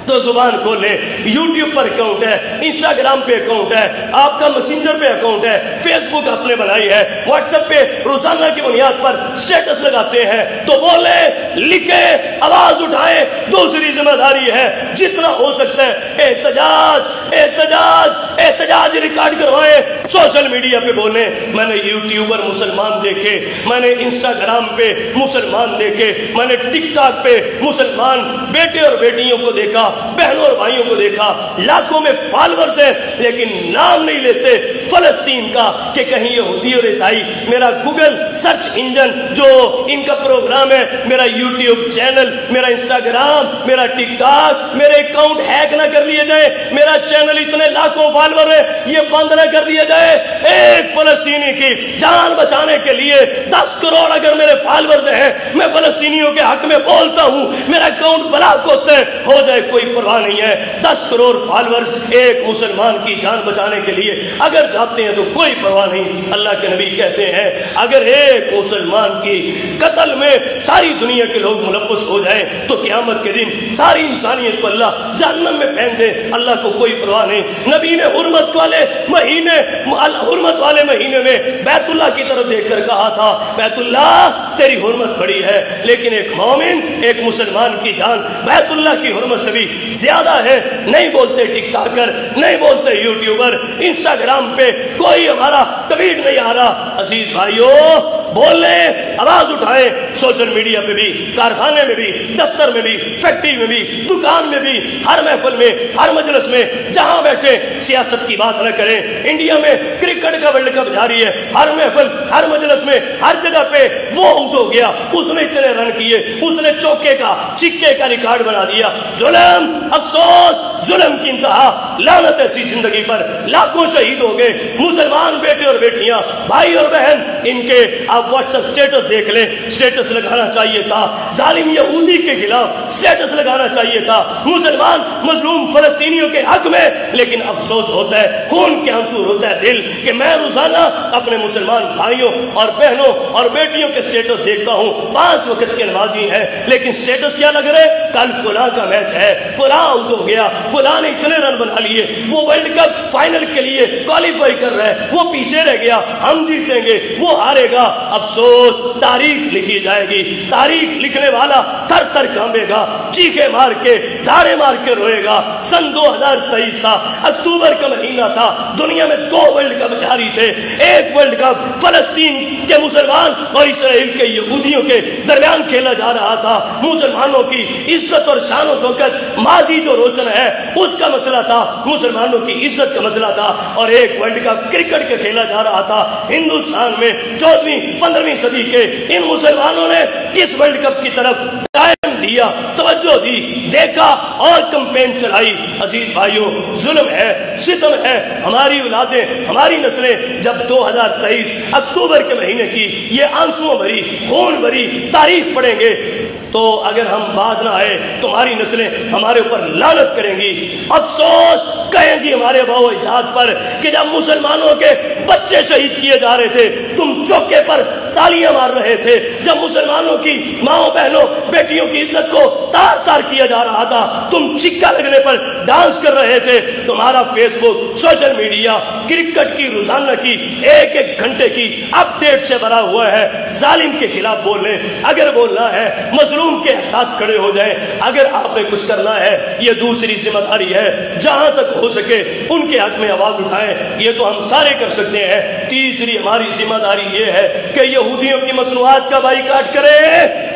تو زبان کھولیں۔ یوٹیوب پر اکاؤنٹ ہے، انسٹاگرام پہ اکاؤنٹ ہے، آپ کا میسنجر پہ اکاؤنٹ ہے، فیس بک آپ نے بنائی ہے، واٹس ایپ پہ روزانہ کی بنیاد پر سٹیٹس لگاتے ہیں تو بولیں، لکھیں، آواز اٹھائیں۔ دوسری ذمہ داری ہے جتنا ہو سکتا ہے احتجاج احتجاج احتجاج ریکارڈ کروائیں، سوشل میڈیا پہ بولیں۔ میں نے یوٹیوبر مسلمان دیکھے، میں نے انسٹاگرام پہ مسلمان دیکھے، میں نے ٹک ٹاک پہ مسلمان بیٹے اور بیٹیوں کو دیکھا، بہنوں اور بھائیوں کو دیکھا، لاکھوں میں فالورز ہیں لیکن نام نہیں لیتے فلسطین کا کہ کہیں یہودی اور عیسائی۔ میرا گوگل سرچ انجن جو ان کا پروگرام ہے، میرا یوٹیوب چینل، میرا انسٹاگرام، میرا ٹک ٹاک، میرے اکاؤنٹ ہیک نہ کر لیے جائے، میرا چینل اتنے لاکھوں فالور ہے یہ بند نہ کر دیا جائے۔ ایک فلسطینی کی جان بچانے کے لیے 10 کروڑ اگر میرے فالورز ہیں، میں فلسطینیوں کے حق میں بولتا ہوں، میرا اکاؤنٹ بلاک ہو جائے کوئی پرواہ نہیں ہے۔ 10 کروڑ فالورز ایک مسلمان کی جان بچانے کے لیے اگر جاتے ہیں تو کوئی پرواہ نہیں۔ اللہ کے نبی کہتے ہیں اگر ایک مسلمان کی قتل میں ساری دنیا کے لوگ ملوث ہو جائیں تو قیامت کے دن ساری انسانیت کو اللہ جہنم میں پھینک دے، اللہ کو کوئی پرواہ نہیں۔ نبی نے حرمت والے مہینے میں بیت اللہ کی طرف دیکھ کر کہا تھا بیت اللہ تیری حرمت بڑی ہے، لیکن ایک مومن، ایک مسلمان کی جان بیت اللہ کی حرمت سے بھی زیادہ ہے۔ نہیں بولتے ٹک ٹاکر، نہیں بولتے یوٹیوبر، انسٹاگرام پہ کوئی ہمارا ٹویٹ نہیں آ رہا۔ عزیز بھائیوں بولیں، آواز اٹھائیں، سوشل میڈیا پہ بھی، کارخانے میں بھی، دفتر میں بھی، فیکٹری میں بھی، دکان میں بھی، ہر محفل میں، ہر مجلس میں جہاں بیٹھے سیاست کی بات نہ کریں۔ انڈیا میں کرکٹ کا ورلڈ کپ جاری ہے، ہر محفل، ہر مجلس میں، ہر جگہ پہ وہ آؤٹ ہو گیا، اس نے اتنے رن کیے، اس نے چوکے کا چکے کا ریکارڈ بنا دیا۔ ظلم، افسوس، ظلم کی انتہا، لعنت ایسی زندگی پر، لاکھوں شہید ہو گئے مسلمان بیٹے اور بیٹیاں، بھائی اور بہن۔ ان کے آپ واٹس ایپ سٹیٹس دیکھ لیں، سٹیٹس لگانا چاہیے تھا ظالم یہودی کے خلاف، سٹیٹس لگانا چاہیے تھا مسلمان مظلوم فلسطینیوں کے حق میں، لیکن افسوس ہوتا ہے، خون کے آنسو ہوتا ہے دل کہ میں روزانہ اپنے مسلمان بھائیوں اور بہنوں اور بیٹیوں کے سٹیٹس دیکھتا ہوں، 5 وقت کے نمازی ہیں، لیکن سٹیٹس کیا لگ رہے؟ کل فلاں کا میچ ہے، فلاں آؤٹ ہو گیا، فلاں نے اتنے رن بنا لیے، وہ ورلڈ کپ فائنل کے لیے کوالیفائی کر رہا ہے، وہ پیچھے رہ گیا، ہم جیتیں گے، وہ ہارے گا۔ افسوس، تاریخ لکھی جائے گی، تاریخ لکھنے والا تھر تھر کانپے گا، چیخے مار کے، دھاڑے مار کے روئے گا۔ سن 2023 تھا، اکتوبر کا مہینہ تھا، دنیا میں 2 ورلڈ کپ جاری تھے۔ ایک ورلڈ کپ فلسطین کے مسلمان اور اسرائیل کے یہودیوں کے درمیان کھیلا جا رہا تھا۔ مسلمانوں کی عزت اور شان و شوکت، ماضی جو روشن ہے اس کا مسئلہ تھا، مسلمانوں کی عزت کا مسئلہ تھا، اور ایک ورلڈ کپ کرکٹ کا کھیلا جا رہا تھا ہندوستان میں 14ویں 15ویں صدی کے۔ ان مسلمانوں نے کس ورلڈ کپ کی طرف ٹائم دیا، توجہ دی، دیکھا اور کمپین چلائی۔ عزیز بھائیوں، ظلم ہے، ستم ہے، ہماری اولادیں، ہماری نسلیں جب 2023 اکتوبر کے مہینے کی یہ آنسوؤں بھری، خون بھری تاریخ پڑھیں گے تو اگر ہم باز نہ آئے تو ہماری نسلیں ہمارے اوپر لعنت کریں گی، افسوس کہیں گی ہمارے آباء و اجداد پر کہ جب مسلمانوں کے بچے شہید کیے جا رہے تھے تم چوکے پر تالیاں مار رہے تھے، جب مسلمانوں کی ماؤں بہنوں بیٹیوں کی عزت کو تار تار کیا جا رہا تھا تم چکا لگنے پر ڈانس کر رہے تھے۔ تمہارا فیس بک، سوشل میڈیا کرکٹ کی روزانہ کی 1-1 گھنٹے کی اپ ڈیٹ سے بھرا ہوا ہے۔ ظالم کے خلاف بولنے، اگر بولنا ہے مظلوم کے ساتھ کھڑے ہو جائیں، اگر آپ نے کچھ کرنا ہے یہ دوسری ذمہ داری ہے، جہاں تک ہو سکے ان کے حق میں آواز اٹھائیں، یہ تو ہم سارے کر سکتے ہیں۔ تیسری ہماری ذمہ داری یہ ہے کہ یہودیوں کی مصنوعات کا بائیکاٹ کریں۔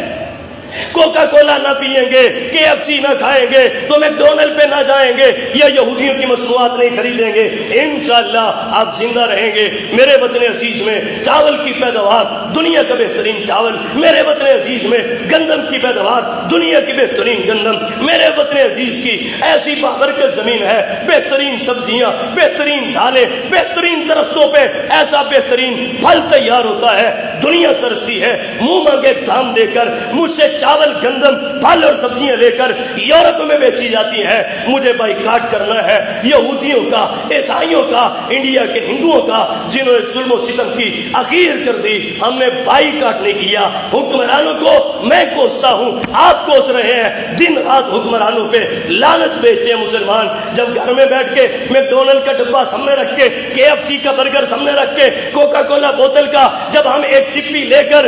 کوکا کولا نہ پیئیں گے، KFC نہ کھائیں گے، تو میکڈونلڈ پہ نہ جائیں گے، یا یہودیوں کی مصنوعات نہیں خریدیں گے، انشاءاللہ آپ زندہ رہیں گے۔ میرے وطن عزیز میں چاول کی پیداوار دنیا کا بہترین چاول، میرے وطن عزیز میں گندم کی پیداوار دنیا کی بہترین گندم، میرے وطن عزیز کی ایسی بابرکت زمین ہے، بہترین سبزیاں، بہترین دالیں، بہترین درختوں پہ ایسا بہترین پھل تیار ہوتا ہے، دنیا ترسی ہے منہ مانگے دام دے کر مجھ سے چاول، گندم، پھل اور سبزیاں لے کر یورپ میں بیچی جاتی ہیں۔ مجھے بائیکاٹ کرنا ہے یہودیوں کا، عیسائیوں کا، انڈیا کے ہندوؤں کا، جنہوں نے ظلم و ستم کی اخیر کر دی۔ ہم نے بائیکاٹ نہیں کیا، حکمرانوں کو میں کوستا ہوں، آپ کوس رہے ہیں، دن رات حکمرانوں پہ لعنت بھیجتے ہیں مسلمان۔ جب گھر میں بیٹھ کے میکڈونلڈ کا ڈبہ سامنے رکھ کے، KFC کا برگر سامنے رکھ کے، کوکا کولا بوتل کا جب ہم ایک چپی لے کر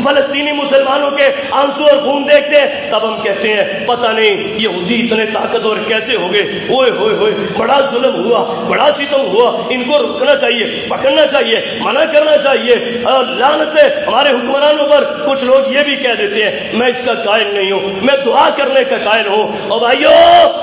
فلسطینی مسلمانوں کے آنسو اور خون دیکھتے ہیں، تب ہم کہتے ہیں پتہ نہیں یہودی اتنے طاقتور کیسے ہو گئے، اوئے ہوئے ہوئے، بڑا ظلم ہوا، بڑا ستم ہوا، ان کو روکنا چاہیے، پکڑنا چاہیے، منع کرنا چاہیے۔ لعنت ہے ہمارے حکمرانوں پر۔ کچھ لوگ یہ بھی کہہ دیتے ہیں میں اس کا قائل نہیں ہوں، میں دعا کرنے کا قائل ہوں۔ اور بھائیو،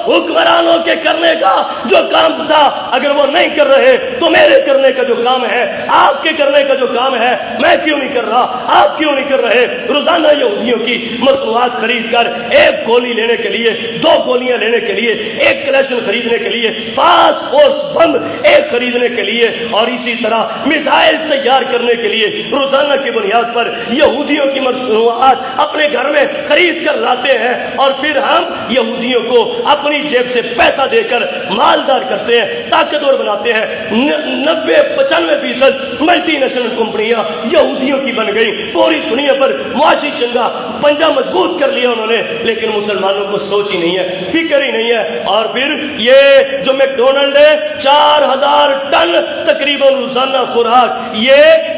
حکمرانوں کے کرنے کا جو کام تھا اگر وہ نہیں کر رہے تو میرے کرنے کا جو کام ہے، آپ کے کرنے کا جو کام ہے، میں کیوں نہیں کر رہا، آپ کیوں نہیں کر رہے؟ روزانہ یہودیوں کی مصنوعات خرید کر ایک گولی لینے کے لیے، 2 گولیاں لینے کے لیے، ایک کلیشن خریدنے کے لیے، فاسٹ فورس بم ایک خریدنے کے لیے، اور اسی طرح میزائل تیار کرنے کے لیے روزانہ کی بنیاد پر یہودیوں کی مصنوعات اپنے گھر میں خرید کر لاتے ہیں، اور پھر ہم یہودیوں کو اپنی جیب سے پیسہ دے کر مالدار کرتے ہیں، طاقتور بناتے ہیں۔ 90-95% ملٹی نیشنل کمپنیاں یہودیوں کی بن گئی، پوری دنیا پر معاشی چنگا پنجہ مضبوط کر لیا انہوں نے، لیکن مسلمانوں کو سوچ ہی نہیں ہے، فکر ہی نہیں ہے۔ اور پھر یہ جو میکڈونلڈ ہے، 4000 ٹن تقریباً روزانہ خوراک یہ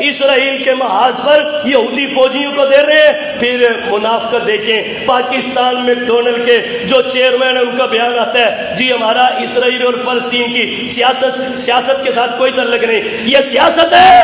اسرائیل کے محاذ پر یہودی فوجیوں کو دے رہے ہیں۔ پھر منافقت دیکھیں، پاکستان میکڈونلڈ کے جو چیئرمین ہے ان کا بیان آتا ہے جی ہمارا اسرائیل اور فلسطین کی سیاست کے ساتھ کوئی تعلق نہیں، یہ سیاست ہے،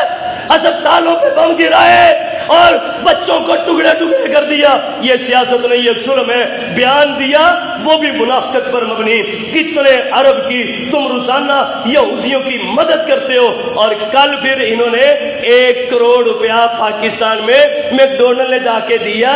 ہسپتالوں پہ بم گرائے اور بچوں کو ٹکڑے ٹکڑے کر دیا، یہ سیاست نہیں، یہ ظلم ہے۔ بیان دیا وہ بھی منافقت پر مبنی، کتنے عرب کی تم روزانہ یہودیوں کی مدد کرتے ہو، اور کل پھر انہوں نے 1 کروڑ روپیہ پاکستان میں میکڈونلڈ نے جا کے دیا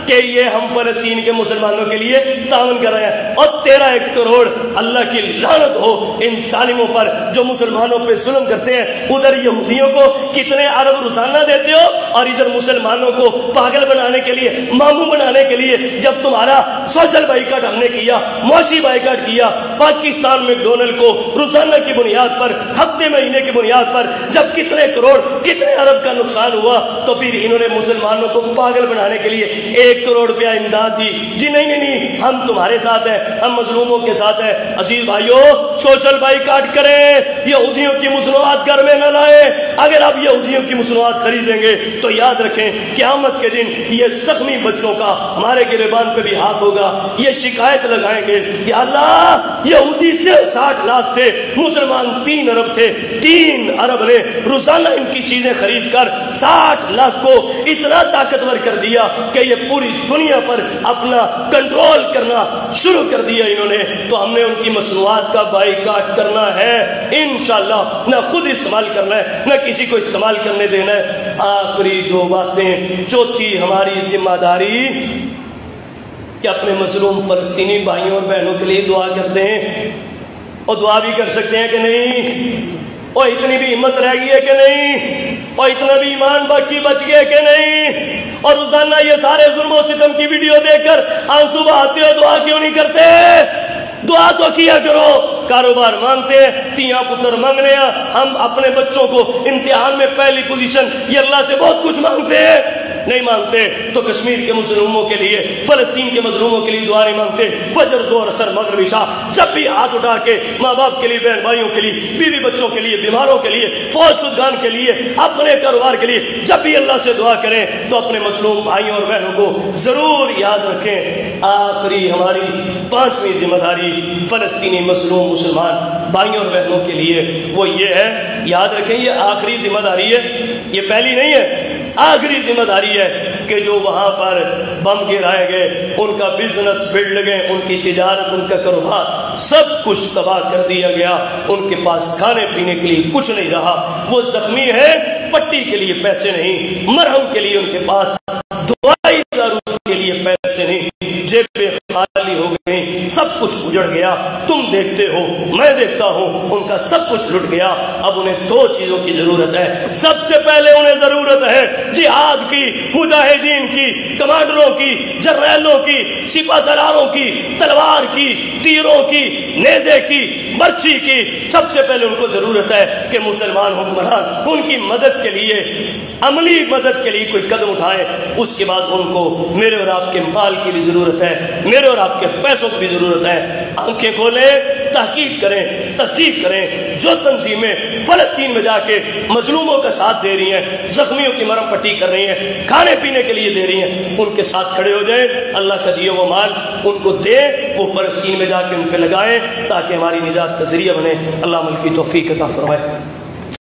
کہ یہ ہم فلسطین کے مسلمانوں کے لیے تعاون کر رہے ہیں، اور 13 کروڑ اللہ کی لعنت ہو ان ظالموں پر جو مسلمانوں پہ ظلم کرتے ہیں۔ ادھر یہودیوں کو کتنے ارب روزانہ دیتے ہو، اور ادھر مسلمانوں کو پاگل بنانے کے لیے، ماموں بنانے کے لیے جب تمہارا سوشل بائیکاٹ ہم نے کیا، معاشی بائیکاٹ کیا، پاکستان میکڈونلڈ کو روزانہ کی بنیاد پر، ہفتے مہینے کی بنیاد پر جب کتنے کروڑ، کتنے ارب کا نقصان ہوا، تو پھر انہوں نے مسلمانوں کو پاگل بنانے کے لیے 1 کروڑ روپیہ امداد دی۔ جی نہیں نہیں، ہم تمہارے ساتھ ہیں، ہم مظلوموں کے ساتھ ہیں۔ عزیز بھائیو، سوشل بائیکاٹ کریں، یہودیوں کی مصنوعات گھر میں نہ لائیں۔ اگر آپ یہودیوں کی مصنوعات خریدیں گے تو یاد رکھیں قیامت کے دن یہ زخمی بچوں کا ہمارے گریبان پہ بھی ہاتھ ہوگا، یہ شکایت لگائیں گے یا اللہ یہودی سے 60 لاکھ تھے، مسلمان 3 ارب تھے، 3 ارب نے روزانہ ان کی چیزیں خرید کر 60 لاکھ کو اتنا طاقتور کر دیا کہ یہ پوری دنیا پر اپنا کنٹرول کرنا شروع کر دیا انہوں نے۔ تو ہم نے ان کی مصنوعات کا بائیکاٹ کرنا ہے انشاءاللہ، نہ خود استعمال کرنا ہے نہ کسی کو استعمال کرنے دینا ہے۔ آخری 2 باتیں۔ چوتھی ہماری ذمہ داری کہ اپنے مظلوم فلسطینی بھائیوں اور بہنوں کے لیے دعا کرتے ہیں، اور دعا بھی کر سکتے ہیں کہ نہیں، اور اتنی بھی ہمت رہ گئی ہے کہ نہیں، اور اتنا بھی ایمان باقی بچ گیا کہ نہیں، اور روزانہ یہ سارے ظلم و ستم کی ویڈیو دیکھ کر آنسو بہاتے ہو، دعا کیوں نہیں کرتے؟ دعا تو کیا کرو۔ کاروبار مانگتے ہیں، تیاں پتر مانگنے ہیں، ہم اپنے بچوں کو امتحان میں پہلی پوزیشن، یہ اللہ سے بہت کچھ مانگتے ہیں، نہیں مانگتے تو کشمیر کے مظلوموں کے لیے، فلسطین کے مظلوموں کے لیے دعا نہیں مانگتے۔ فجر ظہر عصر مغرب عشاء جب بھی ہاتھ اٹھا کے ماں باپ کے لیے، بہن بھائیوں کے لیے، بیوی بچوں کے لیے، بیماروں کے لیے، فوج شدگان کے لیے، اپنے کاروبار کے لیے جب بھی اللہ سے دعا کریں تو اپنے مظلوم بھائیوں اور بہنوں کو ضرور یاد رکھیں۔ آخری ہماری 5ویں ذمہ داری فلسطینی مظلوم مسلمان بھائیوں اور بہنوں کے لیے وہ یہ ہے، یاد رکھیں یہ آخری ذمہ داری ہے، یہ پہلی نہیں ہے، آخری ذمہ داری ہے کہ جو وہاں پر بم گرائے گئے ان کا بزنس بلڈ گئے، ان کی تجارت، ان کا کاروبار سب کچھ تباہ کر دیا گیا، ان کے پاس کھانے پینے کے لیے کچھ نہیں رہا، وہ زخمی ہے، پٹی کے لیے پیسے نہیں، مرہم کے لیے ان کے پاس، دوائی دارو کے لیے پیسے نہیں، جیبیں خالی ہو گئی، سب کچھ اجڑ گیا۔ تم دیکھتے ہو، میں دیکھتا ہوں، ان کا سب کچھ لٹ گیا۔ اب انہیں دو چیزوں کی ضرورت ہے۔ سب سے پہلے انہیں ضرورت ہے جہاد کی، مجاہدین کی، کمانڈروں کی، جرنیلوں کی، سپہ سالاروں کی، تلوار کی، تیروں کی، نیزے کی، برچھی کی۔ سب سے پہلے ان کو ضرورت ہے کہ مسلمان حکمران ان کی مدد کے لیے، عملی مدد کے لیے کوئی قدم اٹھائے۔ اس کے بعد ان کو میرے اور آپ کے مال کی بھی ضرورت ہے، میرے اور آپ کے پیسوں کی بھی ضرورت ہے۔ آنکھیں کھولیں، تحقیق کریں، تصدیق کریں۔ جو تنظیمیں فلسطین میں جا کے مظلوموں کا ساتھ دے رہی ہیں، زخمیوں کی مرہم پٹی کر رہی ہیں، کھانے پینے کے لیے دے رہی ہیں، ان کے ساتھ کھڑے ہو جائیں۔ اللہ کا دیا وہ مال ان کو دے، وہ فلسطین میں جا کے ان پہ لگائیں تاکہ ہماری نجات کا ذریعہ بنے۔ اللہ ملک کی توفیق عطا فرمائے۔